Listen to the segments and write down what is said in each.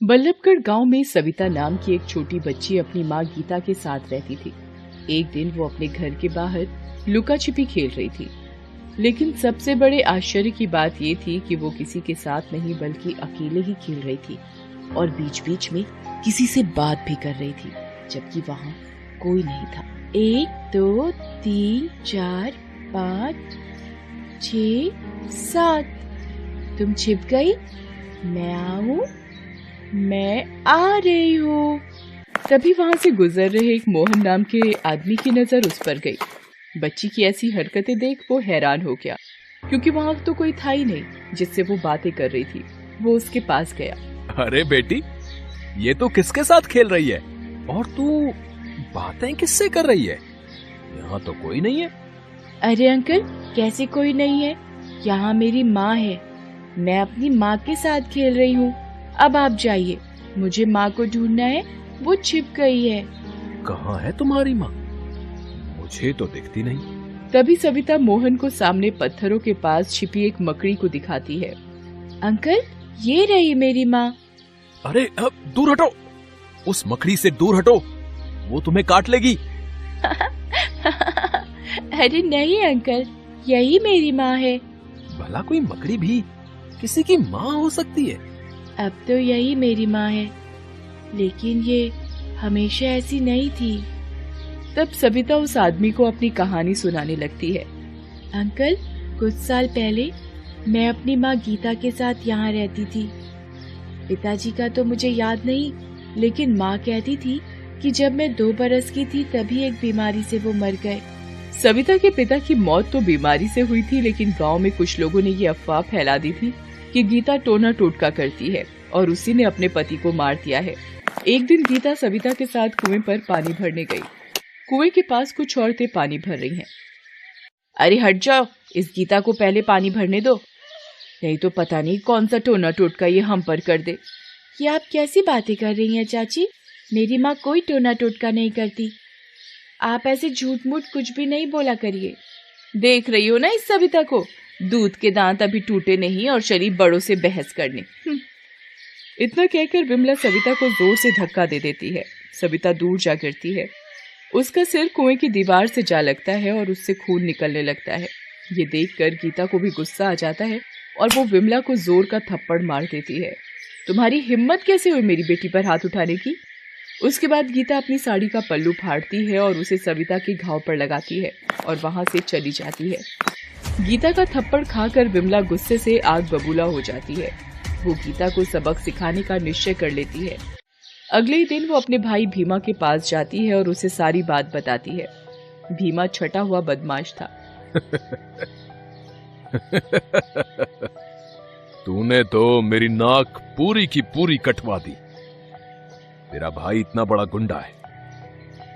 बल्लभगढ़ गांव में सविता नाम की एक छोटी बच्ची अपनी माँ गीता के साथ रहती थी। एक दिन वो अपने घर के बाहर लुका छिपी खेल रही थी, लेकिन सबसे बड़े आश्चर्य की बात ये थी कि वो किसी के साथ नहीं बल्कि अकेले ही खेल रही थी और बीच बीच में किसी से बात भी कर रही थी, जबकि वहाँ कोई नहीं था। 1 2 3 4 5 6 7 तुम छिप गई, मैं आऊं, मैं आ रही हूँ। तभी वहाँ से गुजर रहे एक मोहन नाम के आदमी की नजर उस पर गई। बच्ची की ऐसी हरकतें देख वो हैरान हो गया, क्योंकि वहाँ तो कोई था ही नहीं जिससे वो बातें कर रही थी। वो उसके पास गया। अरे बेटी, ये तो किसके साथ खेल रही है और तू बातें किससे कर रही है? यहाँ तो कोई नहीं है। अरे अंकल, कैसे कोई नहीं है? यहाँ मेरी माँ है। मैं अपनी माँ के साथ खेल रही हूँ। अब आप जाइए, मुझे माँ को ढूंढना है, वो छिप गई है। कहाँ है तुम्हारी माँ? मुझे तो दिखती नहीं। तभी सविता मोहन को सामने पत्थरों के पास छिपी एक मकड़ी को दिखाती है। अंकल, ये रही मेरी माँ। अरे अब दूर हटो, उस मकड़ी से दूर हटो, वो तुम्हें काट लेगी। अरे नहीं अंकल, यही मेरी माँ है। भला कोई मकड़ी भी किसी की माँ हो सकती है? अब तो यही मेरी माँ है, लेकिन ये हमेशा ऐसी नहीं थी। तब सविता उस आदमी को अपनी कहानी सुनाने लगती है। अंकल, कुछ साल पहले मैं अपनी माँ गीता के साथ यहाँ रहती थी। पिताजी का तो मुझे याद नहीं, लेकिन माँ कहती थी कि जब मैं 2 बरस की थी तभी एक बीमारी से वो मर गए। सविता के पिता की मौत तो बीमारी से हुई थी, लेकिन गांव में कुछ लोगों ने ये अफवाह फैला दी थी कि गीता टोना टोटका करती है और उसी ने अपने पति को मार दिया है। एक दिन गीता सविता के साथ कुएं पर पानी भरने गई। कुएं के पास कुछ औरतें पानी भर रही हैं। अरे हट जाओ, इस गीता को पहले पानी भरने दो, नहीं तो पता नहीं कौन सा टोना टोटका ये हम पर कर दे। ये आप कैसी बातें कर रही हैं चाची? मेरी माँ कोई टोना टोटका नहीं करती। आप ऐसे झूठ मूठ कुछ भी नहीं बोला करिए। देख रही हो ना इस सविता को, दूध के दांत अभी टूटे नहीं और चली बड़ों से बहस करने। इतना कहकर विमला सविता को जोर से धक्का दे देती है। सविता दूर जा गिरती है। उसका सिर कुएं की दीवार से जा लगता है और उससे खून निकलने लगता है। ये देखकर गीता को भी गुस्सा आ जाता है और वो विमला को जोर का थप्पड़ मार देती है। तुम्हारी हिम्मत कैसे हुई मेरी बेटी पर हाथ उठाने की? उसके बाद गीता अपनी साड़ी का पल्लू फाड़ती है और उसे सविता के घाव पर लगाती है और वहां से चली जाती है। गीता का थप्पड़ खाकर विमला गुस्से से आग बबूला हो जाती है। वो गीता को सबक सिखाने का निश्चय कर लेती है। अगले ही दिन वो अपने भाई भीमा के पास जाती है और उसे सारी बात बताती है। भीमा छटा हुआ बदमाश था। तूने तो मेरी नाक पूरी की पूरी कटवा दी। तेरा भाई इतना बड़ा गुंडा है,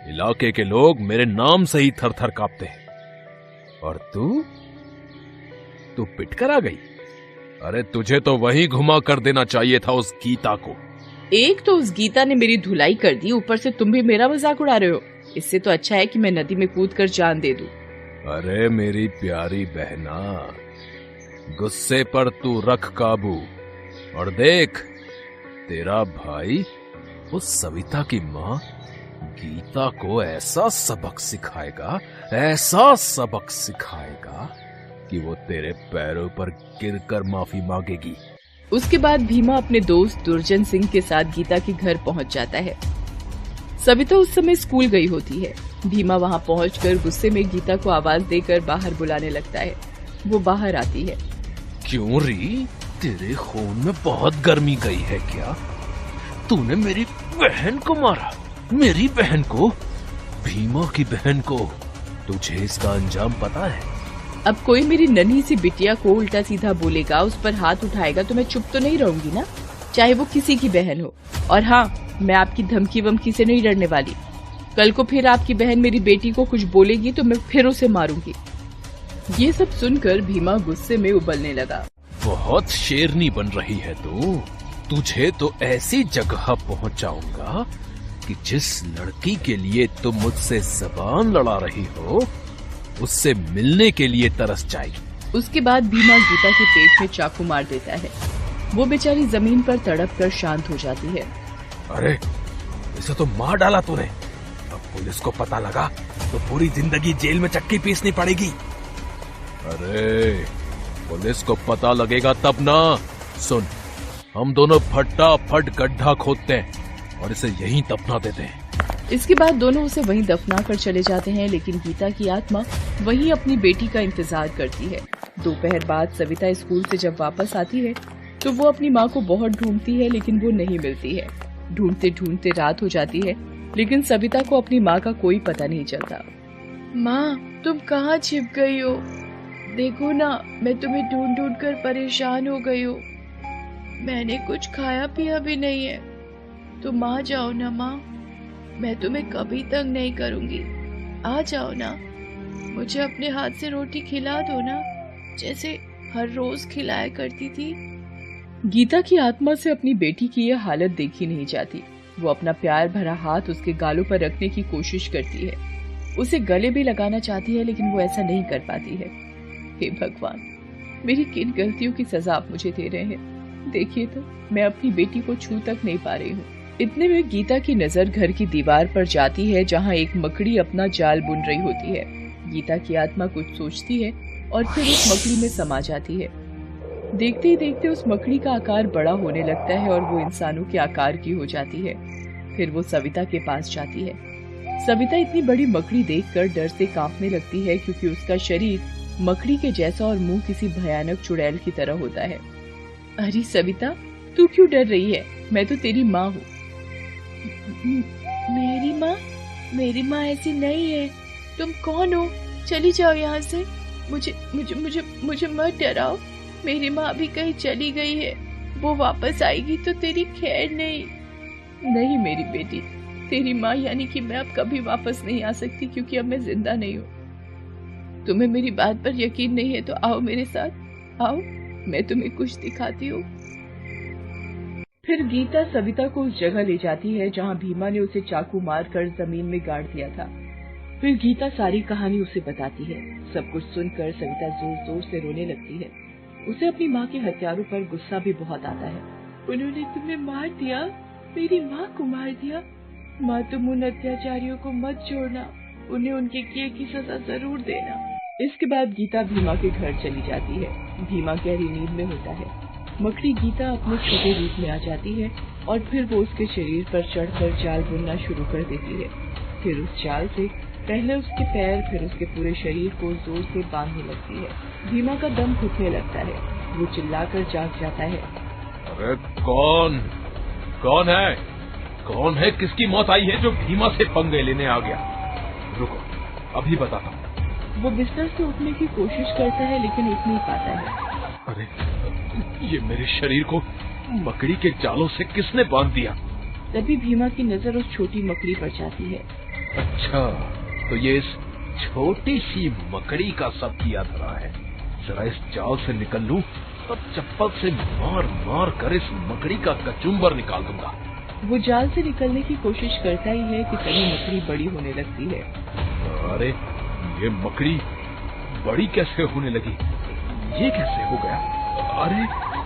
इलाके के लोग मेरे नाम से ही थर थर कांपते हैं, और तू पिट कर आ गई। अरे तुझे तो वहीं घुमा कर देना चाहिए था उस गीता को। एक तो उस गीता ने मेरी धुलाई कर दी, ऊपर से तुम भी मेरा मजाक उड़ा रहे हो। इससे तो अच्छा है कि मैं नदी में कूद कर जान दे दूं। अरे मेरी प्यारी बहना, गुस्से पर तू रख काबू और देख, तेरा भाई उस सविता की माँ गीता को ऐसा सबक सिखाएगा कि वो तेरे पैरों पर गिरकर माफी मांगेगी। उसके बाद भीमा अपने दोस्त दुर्जन सिंह के साथ गीता के घर पहुंच जाता है। सविता उस समय स्कूल गई होती है। भीमा वहां पहुंचकर गुस्से में गीता को आवाज देकर बाहर बुलाने लगता है। वो बाहर आती है। क्यों री, तेरे खून में बहुत गर्मी गई है क्या? तूने मेरी बहन को मारा, मेरी बहन को, भीमा की बहन को। तुझे इसका अंजाम पता है? अब कोई मेरी नन्ही सी बिटिया को उल्टा सीधा बोलेगा, उस पर हाथ उठाएगा तो मैं चुप तो नहीं रहूंगी ना, चाहे वो किसी की बहन हो। और हाँ, मैं आपकी धमकी वमकी से नहीं डरने वाली। कल को फिर आपकी बहन मेरी बेटी को कुछ बोलेगी तो मैं फिर उसे मारूंगी। ये सब सुनकर भीमा गुस्से में उबलने लगा। बहुत शेरनी बन रही है तू। तुझे तो ऐसी जगह पहुंचाऊंगा कि जिस लड़की के लिए तुम मुझसे ज़बान लड़ा रही हो, उससे मिलने के लिए तरस जाएगी। उसके बाद भीमा गीता के पेट में चाकू मार देता है। वो बेचारी जमीन पर तड़प कर शांत हो जाती है। अरे इसे तो मार डाला तूने, अब पुलिस को पता लगा तो पूरी जिंदगी जेल में चक्की पीसनी पड़ेगी। अरे पुलिस को पता लगेगा तब ना। सुन, हम दोनों फटाफट गड्ढा खोदते हैं और इसे यहीं दफना देते हैं। इसके बाद दोनों उसे वहीं दफना कर चले जाते हैं, लेकिन गीता की आत्मा वहीं अपनी बेटी का इंतजार करती है। दोपहर बाद सविता स्कूल से जब वापस आती है तो वो अपनी माँ को बहुत ढूंढती है, लेकिन वो नहीं मिलती है। ढूंढते ढूंढते रात हो जाती है, लेकिन सविता को अपनी माँ का कोई पता नहीं चलता। माँ, तुम कहाँ छिप गई हो? देखो ना, मैं तुम्हें ढूंढ ढूंढ कर परेशान हो गई हूँ। मैंने कुछ खाया पिया भी नहीं है। तुम आ जाओ ना माँ, मैं तुम्हें कभी तंग नहीं करूंगी। आ जाओ ना, मुझे अपने हाथ से रोटी खिला दो ना, जैसे हर रोज खिलाया करती थी। गीता की आत्मा से अपनी बेटी की यह हालत देखी नहीं जाती। वो अपना प्यार भरा हाथ उसके गालों पर रखने की कोशिश करती है, उसे गले भी लगाना चाहती है, लेकिन वो ऐसा नहीं कर पाती है। हे भगवान, मेरी किन गलतियों की सजा आप मुझे दे रहे हैं? देखिए तो, मैं अपनी बेटी को छू तक नहीं पा रही हूँ। इतने में गीता की नजर घर की दीवार पर जाती है, जहाँ एक मकड़ी अपना जाल बुन रही होती है। गीता की आत्मा कुछ सोचती है और फिर उस मकड़ी में समा जाती है। देखते ही देखते उस मकड़ी का आकार बड़ा होने लगता है और वो इंसानों के आकार की हो जाती है। फिर वो सविता के पास जाती है। सविता इतनी बड़ी मकड़ी देखकर डर से कांपने लगती है, क्योंकि उसका शरीर मकड़ी के जैसा और मुंह किसी भयानक चुड़ैल की तरह होता है। अरे सविता, तू क्यों डर रही है? मैं तो तेरी माँ हूँ। मेरी माँ? मेरी माँ ऐसी नहीं है। तुम कौन हो? चली जाओ यहाँ से। मुझे मुझे मुझे मुझे मत डराओ। मेरी माँ अभी कहीं चली गई है, वो वापस आएगी तो तेरी खैर नहीं। नहीं मेरी बेटी, तेरी माँ यानी कि मैं अब कभी वापस नहीं आ सकती, क्योंकि अब मैं जिंदा नहीं हूँ। तुम्हें मेरी बात पर यकीन नहीं है तो आओ मेरे साथ, आओ, मैं तुम्हें कुछ दिखाती हूँ। फिर गीता सविता को उस जगह ले जाती है जहाँ भीमा ने उसे चाकू मारकर जमीन में गाड़ दिया था। फिर गीता सारी कहानी उसे बताती है। सब कुछ सुनकर सविता जोर जोर से रोने लगती है। उसे अपनी माँ के हत्यारों पर गुस्सा भी बहुत आता है। उन्होंने तुम्हें मार दिया, मेरी माँ को मार दिया। माँ, तुम उन अत्याचारियों को मत छोड़ना, उन्हें उनके किए की सजा जरूर देना। इसके बाद गीता भीमा के घर चली जाती है। भीमा गहरी नींद में होता है। मकड़ी गीता अपने छोटे रूप में आ जाती है और फिर वो उसके शरीर पर चढ़कर जाल बुनना शुरू कर देती है। फिर उस जाल से पहले उसके पैर, फिर उसके पूरे शरीर को जोर से बांधने लगती है। भीमा का दम घुटने लगता है। वो चिल्लाकर जाग जाता है। अरे कौन कौन है? कौन है? किसकी मौत आई है जो भीमा से पंगे लेने आ गया? रुको, अभी बताता हूँ। वो बिस्तर से उठने की कोशिश करता है, लेकिन उठ नहीं पाता है। अरे, ये मेरे शरीर को मकड़ी के जालों से किसने बांध दिया? तभी भीमा की नजर उस छोटी मकड़ी पर जाती है। अच्छा, तो ये इस छोटी सी मकड़ी का सब किया धरा है। जरा इस जाल से निकल लूं, तब चप्पल से मार मार कर इस मकड़ी का कचुम्बर निकाल दूंगा। वो जाल से निकलने की कोशिश करता ही है कि तभी मकड़ी बड़ी होने लगती है। अरे, ये मकड़ी बड़ी कैसे होने लगी? ये कैसे हो गया? अरे,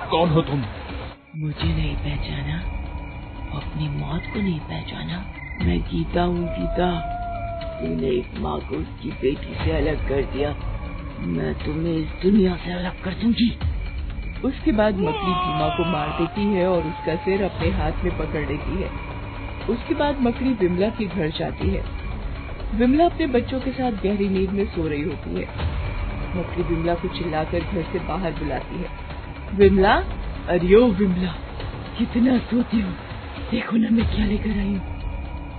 कौन हो तुम? मुझे नहीं पहचाना? अपनी मौत को नहीं पहचाना? मैं गीता हूँ। गीता, तूने एक माँ को उसकी बेटी से अलग कर दिया, मैं तुम्हें इस दुनिया से अलग कर दूंगी। उसके बाद मकड़ी भीमा को मार देती है और उसका सिर अपने हाथ में पकड़ लेती है। उसके बाद मकड़ी विमला के घर जाती है। विमला अपने बच्चों के साथ गहरी नींद में सो रही होती है। मकड़ी विमला को चिल्लाकर घर से बाहर बुलाती है। विमला, अरे ओ विमला, कितना सोती हूँ, देखो ना मैं क्या लेकर आई हूँ।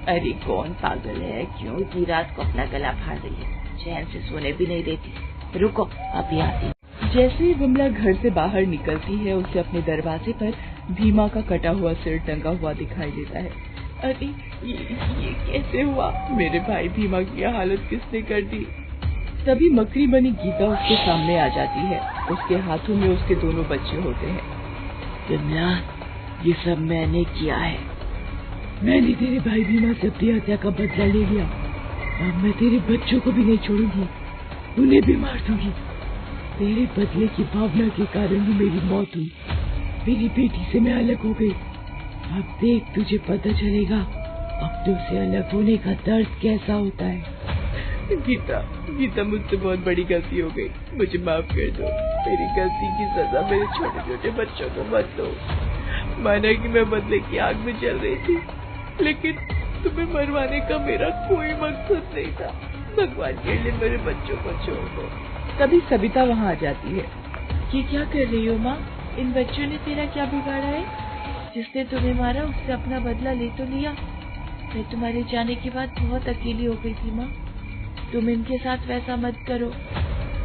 अरे कौन पागल है, क्यों की रात को अपना गला फाड़ रही है, चैन से सोने भी नहीं देती। रुको, अभी आती। जैसे ही विमला घर से बाहर निकलती है, उसे अपने दरवाजे पर भीमा का कटा हुआ सिर टंगा हुआ दिखाई देता है। अरे ये कैसे हुआ? मेरे भाई भीमा की हालत किसने कर दी? तभी मकड़ी बनी गीता उसके सामने आ जाती है। उसके हाथों में उसके दोनों बच्चे होते हैं। विमला, ये सब मैंने किया है। मैंने तेरे भाई भीमा से अपनी हत्या का बदला ले लिया। अब मैं तेरे बच्चों को भी नहीं छोड़ूंगी, उन्हें भी मार दूंगी। तेरे बदले की भावना के कारण ही मेरी मौत हुई। मेरी बेटी से मैं अलग हो गई। अब देख तुझे पता चलेगा अपनों से अलग होने का दर्द कैसा होता है। गीता मुझसे बहुत बड़ी गलती हो गई, मुझे माफ कर दो। मेरी गलती की सजा मेरे छोटे छोटे बच्चों को मत दो। माना कि मैं बदले की आग में जल रही थी, लेकिन तुम्हें मरवाने का मेरा कोई मकसद नहीं था। भगवान के लिए मेरे बच्चों को छोड़ दो। तभी सविता वहाँ आ जाती है। ये क्या कर रही हो माँ? इन बच्चों ने तेरा क्या बिगाड़ा है? जिसने तुम्हें मारा उससे अपना बदला ले तो लिया। मैं तुम्हारे जाने के बाद बहुत अकेली हो गई थी माँ। तुम इनके साथ वैसा मत करो।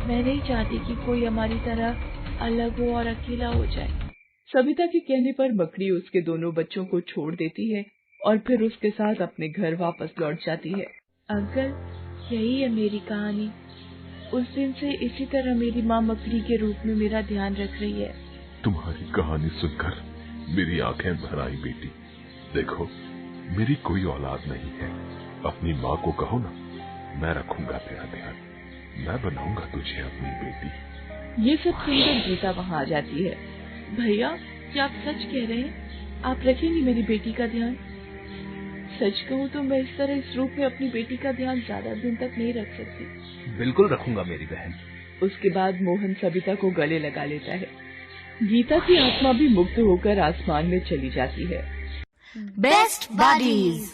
मैं नहीं चाहती कि कोई हमारी तरह अलग हो और अकेला हो जाए। सविता के कहने पर मकड़ी उसके दोनों बच्चों को छोड़ देती है और फिर उसके साथ अपने घर वापस लौट जाती है। अंकल, यही है मेरी कहानी। उस दिन से इसी तरह मेरी माँ मकड़ी के रूप में मेरा ध्यान रख रही है। तुम्हारी कहानी सुनकर मेरी आंखें भर आई बेटी। देखो, मेरी कोई औलाद नहीं है। अपनी माँ को कहो ना, मैं रखूंगा तेरा ध्यान। मैं बनाऊंगा तुझे अपनी बेटी। ये सब सुनकर गीता वहाँ आ जाती है। भैया, क्या आप सच कह रहे हैं? आप रखेंगी मेरी बेटी का ध्यान? सच कहूँ तो मैं इस तरह इस रूप में अपनी बेटी का ध्यान ज्यादा दिन तक नहीं रख सकती। बिल्कुल रखूंगा मेरी बहन। उसके बाद मोहन सविता को गले लगा लेता है। गीता की आत्मा भी मुक्त होकर आसमान में चली जाती है। Best buddies